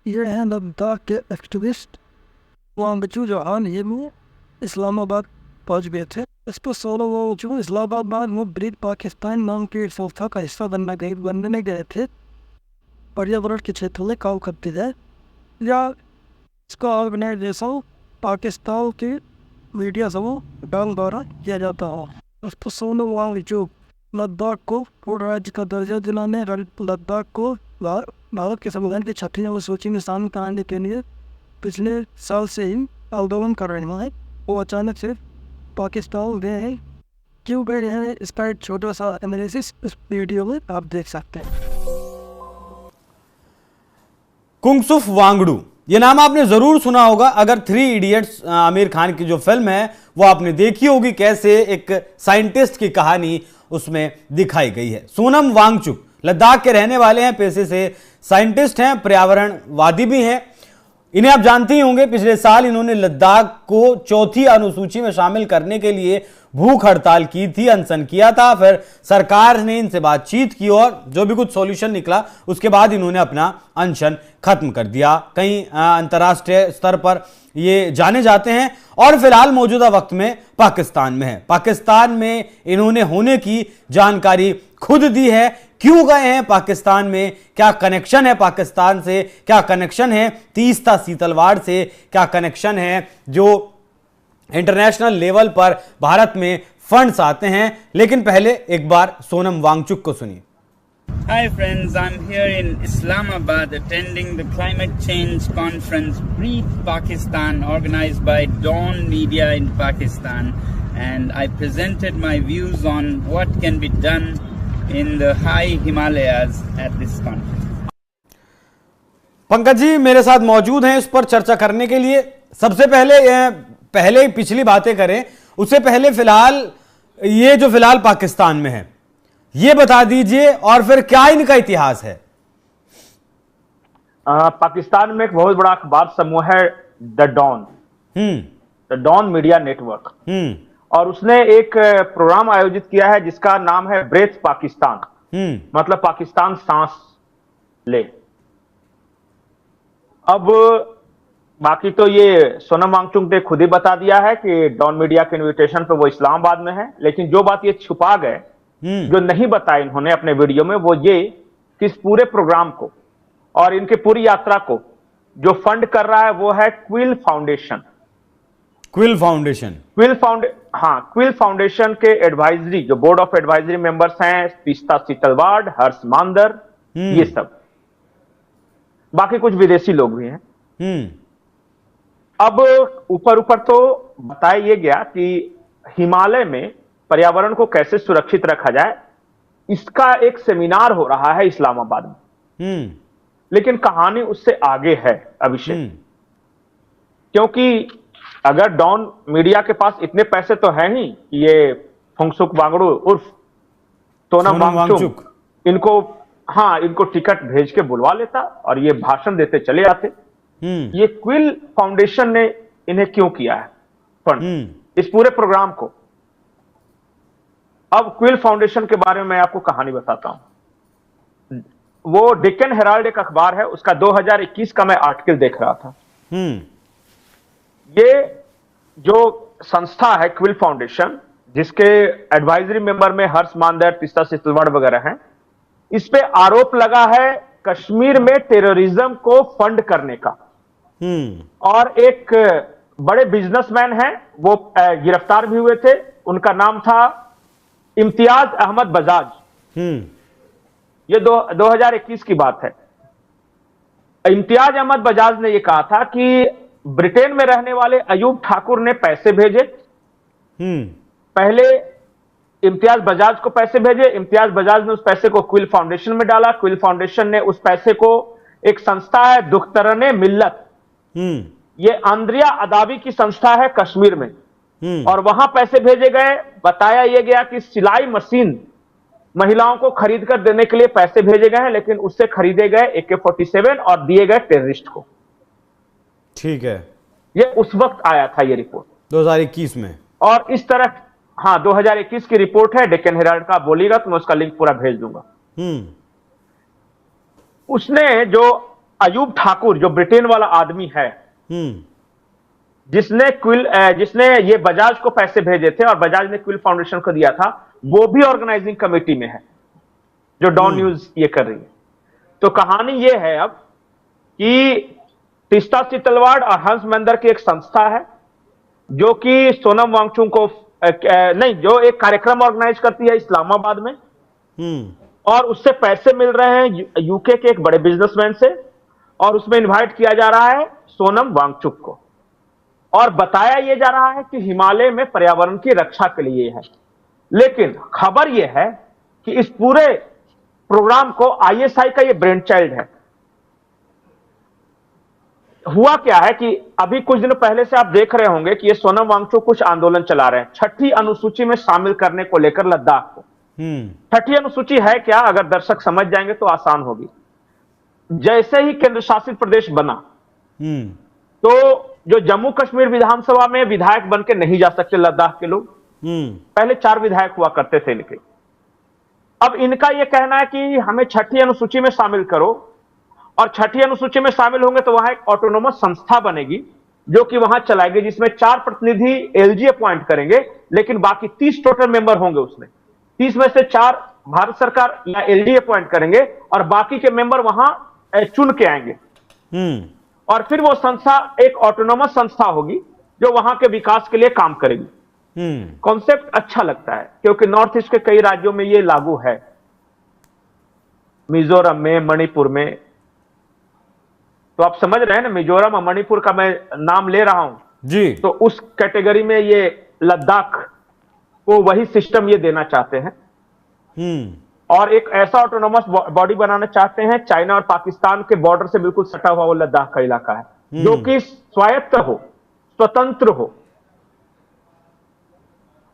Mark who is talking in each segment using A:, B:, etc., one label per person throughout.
A: ये हैं लद्दाख के एक्टिविस्ट वांगचू जो हाल ही में इस्लामाबाद पहुंच गए थे। इस पर 16 वो जो इस्लामाबाद वो ब्रिट पाकिस्तान नाम की संस्था का हिस्सा बनने गए थे। पर्यावरण के क्षेत्र में काम करती है या इसका ऑर्गेनाइजेशन पाकिस्तान के मीडिया समूह डांग द्वारा किया जाता है। उस पर 16 वांगचू लद्दाख को पूर्ण राज्य का दर्जा दिलाने, लद्दाख को भारत के संविधान की 6वीं अनुसूची में शामिल कराने के लिए पिछले साल से ही आंदोलन कर रहे हैं। वो अचानक से पाकिस्तान गए हैं। क्यों गए हैं, इसका एक छोटा सा एनालिसिस इस वीडियो में आप देख सकते हैं।
B: कुंगसुक वांगडू, ये नाम आपने जरूर सुना होगा। अगर 3 इडियट्स आमिर खान की जो फिल्म है वो आपने देखी होगी, कैसे एक साइंटिस्ट की कहानी उसमें दिखाई गई है। सोनम वांगचुक लद्दाख के रहने वाले हैं, पेशे से साइंटिस्ट हैं, पर्यावरणवादी भी हैं। इन्हें आप जानते ही होंगे, पिछले साल इन्होंने लद्दाख को 4थी अनुसूची में शामिल करने के लिए भूख हड़ताल की थी, अनशन किया था। फिर सरकार ने इनसे बातचीत की और जो भी कुछ सॉल्यूशन निकला उसके बाद इन्होंने अपना अनशन खत्म कर दिया। कहीं अंतर्राष्ट्रीय स्तर पर ये जाने जाते हैं और फिलहाल मौजूदा वक्त में पाकिस्तान में है। पाकिस्तान में इन्होंने होने की जानकारी खुद दी है। क्यों गए हैं पाकिस्तान में, क्या कनेक्शन है पाकिस्तान से, क्या कनेक्शन है तीस्ता सीतलवाड़ से, क्या कनेक्शन है जो इंटरनेशनल लेवल पर भारत में फंड्स आते हैं। लेकिन पहले एक बार सोनम वांगचुक को सुनिए।
C: Hi friends, I'm here in Islamabad attending the climate change conference Breathe Pakistan organized by Dawn Media in Pakistan, and I presented my views on what can be done in the high Himalayas at this conference.
B: Pankaj ji मेरे साथ मौजूद हैं इस पर चर्चा करने के लिए। सबसे पहले पिछली बातें करें, उससे पहले फिलहाल पाकिस्तान में है, ये बता दीजिए, और फिर क्या इनका इतिहास है।
D: पाकिस्तान में एक बहुत बड़ा अखबार समूह है द डॉन मीडिया नेटवर्क, और उसने एक प्रोग्राम आयोजित किया है जिसका नाम है ब्रेथ पाकिस्तान, मतलब पाकिस्तान सांस ले। अब बाकी तो ये सोनम वांगचुक ने खुद ही बता दिया है कि डॉन मीडिया के इनविटेशन पे वो इस्लामाबाद में है। लेकिन जो बात ये छुपा गए, जो नहीं बताया इन्होंने अपने वीडियो में, वो ये कि इस पूरे प्रोग्राम को और इनकी पूरी यात्रा को जो फंड कर रहा है वो है क्विल फाउंडेशन। क्विल फाउंडेशन के एडवाइजरी, जो बोर्ड ऑफ एडवाइजरी मेंबर्स हैं, तीस्ता सीतलवाड़, हर्ष मांदर, ये सब, बाकी कुछ विदेशी लोग भी हैं। अब ऊपर तो बताया ये गया कि हिमालय में पर्यावरण को कैसे सुरक्षित रखा जाए, इसका एक सेमिनार हो रहा है इस्लामाबाद में। लेकिन कहानी उससे आगे है अभिषेक, क्योंकि अगर डॉन मीडिया के पास इतने पैसे तो हैं ही, ये कुंगसुक वांगडू उर्फ सोनम वांगचुक इनको टिकट भेज के बुलवा लेता और ये भाषण देते चले आते। ये क्विल फाउंडेशन ने इन्हें क्यों किया है फंड इस पूरे प्रोग्राम को। अब क्विल फाउंडेशन के बारे में मैं आपको कहानी बताता हूं। वो डेक्कन हेराल्ड एक अखबार है, उसका 2021 का मैं आर्टिकल देख रहा था। ये जो संस्था है क्विल फाउंडेशन, जिसके एडवाइजरी मेंबर में हर्ष मांदर, तीस्ता सीतलवाड़ वगैरह हैं, इस पे आरोप लगा है कश्मीर में टेररिज्म को फंड करने का। और एक बड़े बिजनेसमैन हैं, वो गिरफ्तार भी हुए थे, उनका नाम था इम्तियाज अहमद बजाज। ये 2021 की बात है। इम्तियाज अहमद बजाज ने यह कहा था कि ब्रिटेन में रहने वाले अयूब ठाकुर ने पैसे भेजे। पहले इम्तियाज बजाज को पैसे भेजे, इम्तियाज बजाज ने उस पैसे को क्विल फाउंडेशन में डाला, क्विल फाउंडेशन ने उस पैसे को, एक संस्था है दुख्तरने मिल्लत, ये आंद्रिया अदाबी की संस्था है कश्मीर में, और वहां पैसे भेजे गए। बताया यह गया कि सिलाई मशीन महिलाओं को खरीद कर देने के लिए पैसे भेजे गए हैं, लेकिन उससे खरीदे गए AK-47 और दिए गए टेररिस्ट को।
B: ठीक है,
D: ये उस वक्त आया था ये रिपोर्ट
B: 2021 में,
D: और इस तरह 2021 की रिपोर्ट है, डेक्कन हेराल्ड का, बोलिएगा तो मैं उसका लिंक पूरा भेज दूंगा। उसने जो अयूब ठाकुर जो ब्रिटेन वाला आदमी है,
B: हम्म,
D: जिसने ये बजाज को पैसे भेजे थे और बजाज ने क्विल फाउंडेशन को दिया था, वो भी ऑर्गेनाइजिंग कमेटी में है, जो डॉन न्यूज ये कर रही है। तो कहानी ये है अब कि तीस्ता चितलवाड़ और हंस मंदर की एक संस्था है जो कि सोनम वांगचुक को नहीं, जो एक कार्यक्रम ऑर्गेनाइज करती है इस्लामाबाद में, और उससे पैसे मिल रहे हैं यूके के एक बड़े बिजनेसमैन से, और उसमें इनवाइट किया जा रहा है सोनम वांगचुक को, और बताया यह जा रहा है कि हिमालय में पर्यावरण की रक्षा के लिए है। लेकिन खबर यह है कि इस पूरे प्रोग्राम को आईएसआई का यह ब्रेन चाइल्ड है। हुआ क्या है कि अभी कुछ दिनों पहले से आप देख रहे होंगे कि ये सोनम वांगचुक कुछ आंदोलन चला रहे हैं छठी अनुसूची में शामिल करने को लेकर लद्दाख को। छठी अनुसूची है क्या, अगर दर्शक समझ जाएंगे तो आसान होगी। जैसे ही केंद्र शासित प्रदेश बना तो जो जम्मू कश्मीर विधानसभा में विधायक बन के नहीं जा सकते लद्दाख के लोग, पहले 4 विधायक हुआ करते थे इनके। अब इनका यह कहना है कि हमें छठी अनुसूची में शामिल करो, और छठी अनुसूची में शामिल होंगे तो वहां एक ऑटोनोमस संस्था बनेगी जो कि वहां चलाएगी, जिसमें 4 प्रतिनिधि एलजी अपॉइंट करेंगे, लेकिन बाकी 30 टोटल मेंबर होंगे उसमें। 30 में से 4 भारत सरकार या एलडी अपॉइंट करेंगे और बाकी के मेंबर वहां चुन के आएंगे। और फिर वो संस्था एक ऑटोनोमस संस्था होगी जो वहां के विकास के लिए काम करेगी। कॉन्सेप्ट अच्छा लगता है क्योंकि नॉर्थ ईस्ट के कई राज्यों में ये लागू है, मिजोरम में, मणिपुर में। तो आप समझ रहे हैं ना, मिजोरम और मणिपुर का मैं नाम ले रहा हूं
B: जी,
D: तो उस कैटेगरी में ये लद्दाख को वही सिस्टम ये देना चाहते हैं। और एक ऐसा ऑटोनोमस बॉडी बनाना चाहते हैं, चाइना और पाकिस्तान के बॉर्डर से बिल्कुल सटा हुआ वो लद्दाख का इलाका है, जो कि स्वायत्त हो, स्वतंत्र हो।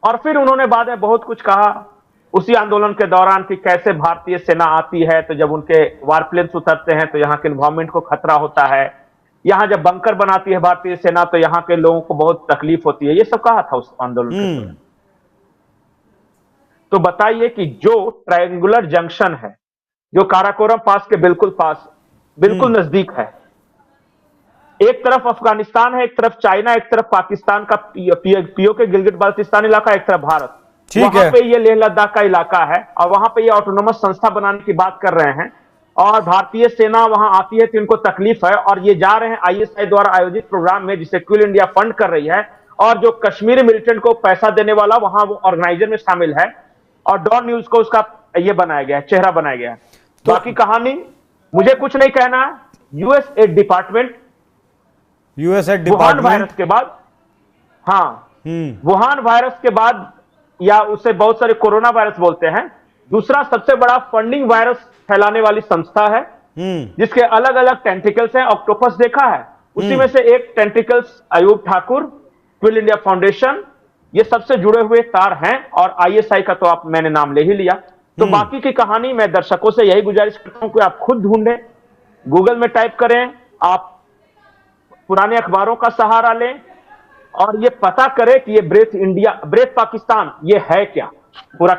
D: और फिर उन्होंने बाद में बहुत कुछ कहा उसी आंदोलन के दौरान कि कैसे भारतीय सेना आती है तो जब उनके वारप्लेन्स उतरते हैं तो यहां के एनवायरमेंट को खतरा होता है, यहां जब बंकर बनाती है भारतीय सेना तो यहां के लोगों को बहुत तकलीफ होती है। ये सब कहा था उस आंदोलन के दौरान। तो बताइए कि जो ट्रायंगुलर जंक्शन है जो काराकोरम पास के बिल्कुल पास, बिल्कुल नजदीक है, एक तरफ अफगानिस्तान है, एक तरफ चाइना, एक तरफ पाकिस्तान का पीओके गिलगिट बाल्टिस्तान इलाका, एक तरफ भारत, वहां पे ये लेह लद्दाख का इलाका है और वहां पे ये ऑटोनोमस संस्था बनाने की बात कर रहे हैं। और भारतीय सेना वहां आती है तो इनको तकलीफ है, और ये जा रहे हैं आईएसआई द्वारा आयोजित प्रोग्राम में जिसे क्विल इंडिया फंड कर रही है, और जो कश्मीरी मिलिटेंट को पैसा देने वाला वहां वो ऑर्गेनाइजर में शामिल है, और डॉन न्यूज को उसका ये बनाया गया है, चेहरा बनाया गया है। तो बाकी कहानी मुझे कुछ नहीं कहना है। यूएस डिपार्टमेंट वुहान वायरस के बाद, वुहान वायरस के बाद, या उसे बहुत सारे कोरोना वायरस बोलते हैं, दूसरा सबसे बड़ा फंडिंग वायरस फैलाने वाली संस्था है जिसके अलग अलग टेंटिकल्स हैं। ऑक्टोपस देखा है, उसी में से एक tentacles Ayub Thakur, quill India foundation, ये सबसे जुड़े हुए तार हैं। और आईएसआई का तो मैंने नाम ले ही लिया। तो बाकी की कहानी मैं दर्शकों से यही गुजारिश करता हूं कि आप खुद ढूंढें, गूगल में टाइप करें, आप पुराने अखबारों का सहारा लें और ये पता करें कि ये ब्रेथ इंडिया, ब्रेथ पाकिस्तान ये है क्या, पूरा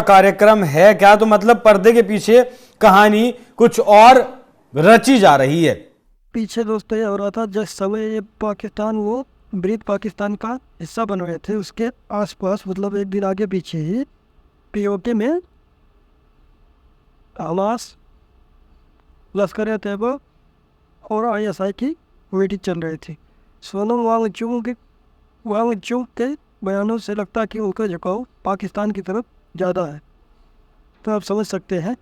D: कार्यक्रम
B: है क्या। तो मतलब पर्दे के पीछे कहानी कुछ और रची जा रही है।
A: पीछे दोस्तों ये हो रहा था जिस समय ये पाकिस्तान वो ब्रीथ पाकिस्तान का हिस्सा बन रहे थे, उसके आसपास मतलब एक दिन आगे पीछे ही पीओके में हमास, लश्कर तैयबा और आईएसआई की मीटिंग चल रही थी। सोनम वांगचुक के बयानों से लगता है कि उनका झुकाव पाकिस्तान की तरफ ज़्यादा है। तो आप समझ सकते हैं